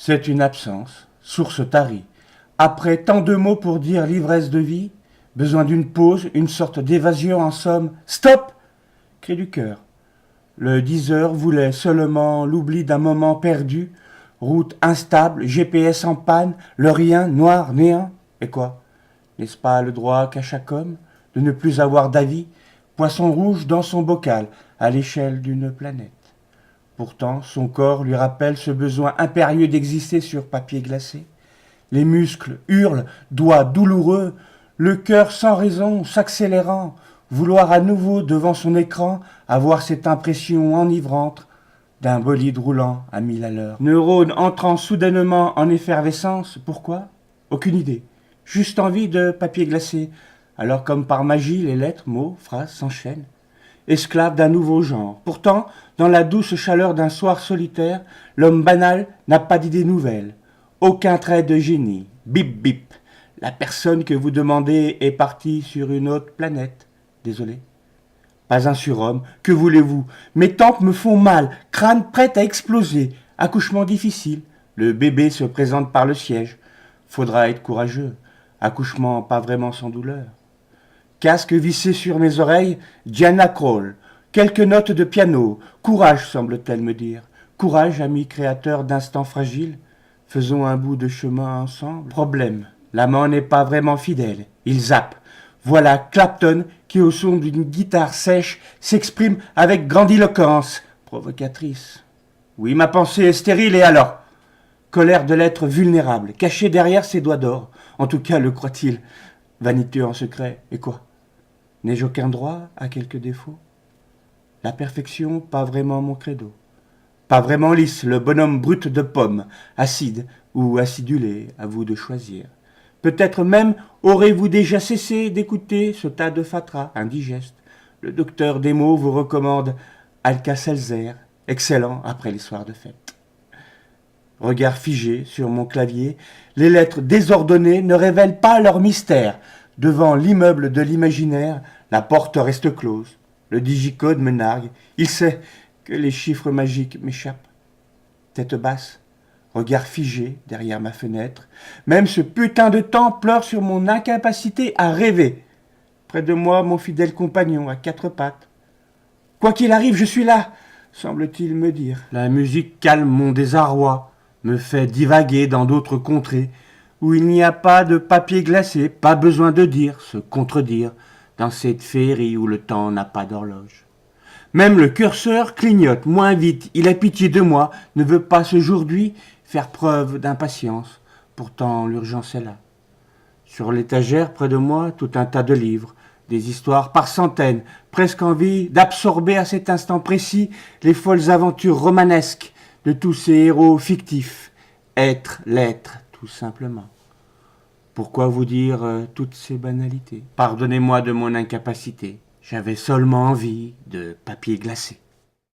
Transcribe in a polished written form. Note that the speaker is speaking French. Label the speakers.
Speaker 1: C'est une absence, source tarie. Après tant de mots pour dire l'ivresse de vie, besoin d'une pause, une sorte d'évasion en somme. Stop! Cri du cœur. Le 10 heures voulait seulement l'oubli d'un moment perdu, route instable, GPS en panne, le rien, noir, néant. Et quoi? N'est-ce pas le droit qu'a chaque homme de ne plus avoir d'avis, poisson rouge dans son bocal, à l'échelle d'une planète? Pourtant, son corps lui rappelle ce besoin impérieux d'exister sur papier glacé. Les muscles hurlent, doigts douloureux, le cœur sans raison s'accélérant, vouloir à nouveau devant son écran avoir cette impression enivrante d'un bolide roulant à 1000 à l'heure. Neurones entrant soudainement en effervescence, pourquoi? Aucune idée. Juste envie de papier glacé. Alors comme par magie, les lettres, mots, phrases s'enchaînent. Esclave d'un nouveau genre. Pourtant, dans la douce chaleur d'un soir solitaire, l'homme banal n'a pas d'idée nouvelle. Aucun trait de génie. Bip bip. La personne que vous demandez est partie sur une autre planète. Désolé. Pas un surhomme. Que voulez-vous? Mes tempes me font mal. Crâne prêt à exploser. Accouchement difficile. Le bébé se présente par le siège. Faudra être courageux. Accouchement pas vraiment sans douleur. Casque vissé sur mes oreilles, Diana Krall. Quelques notes de piano. Courage, semble-t-elle me dire. Courage, ami créateur d'instants fragiles. Faisons un bout de chemin ensemble. Problème. L'amant n'est pas vraiment fidèle. Il zappe. Voilà Clapton qui, au son d'une guitare sèche, s'exprime avec grandiloquence. Provocatrice. Oui, ma pensée est stérile, et alors? Colère de l'être vulnérable, caché derrière ses doigts d'or. En tout cas, le croit-il. Vaniteux en secret. Et quoi? N'ai-je aucun droit à quelques défauts? La perfection, pas vraiment mon credo. Pas vraiment lisse, le bonhomme brut de pomme, acide ou acidulé, à vous de choisir. Peut-être même aurez-vous déjà cessé d'écouter ce tas de fatras indigeste. Le docteur des mots vous recommande Alka-Seltzer, excellent après les soirs de fête. Regard figé sur mon clavier, les lettres désordonnées ne révèlent pas leur mystère. Devant l'immeuble de l'imaginaire, la porte reste close. Le digicode me nargue. Il sait que les chiffres magiques m'échappent. Tête basse, regard figé derrière ma fenêtre. Même ce putain de temps pleure sur mon incapacité à rêver. Près de moi, mon fidèle compagnon à quatre pattes. Quoi qu'il arrive, je suis là, semble-t-il me dire. La musique calme mon désarroi, me fait divaguer dans d'autres contrées, où il n'y a pas de papier glacé, pas besoin de dire, se contredire, dans cette féerie où le temps n'a pas d'horloge. Même le curseur clignote moins vite, il a pitié de moi, ne veut pas aujourd'hui faire preuve d'impatience, pourtant l'urgence est là. Sur l'étagère près de moi, tout un tas de livres, des histoires par centaines, presque envie d'absorber à cet instant précis les folles aventures romanesques de tous ces héros fictifs, être, l'être, tout simplement. Pourquoi vous dire toutes ces banalités? Pardonnez-moi de mon incapacité. J'avais seulement envie de papier glacé.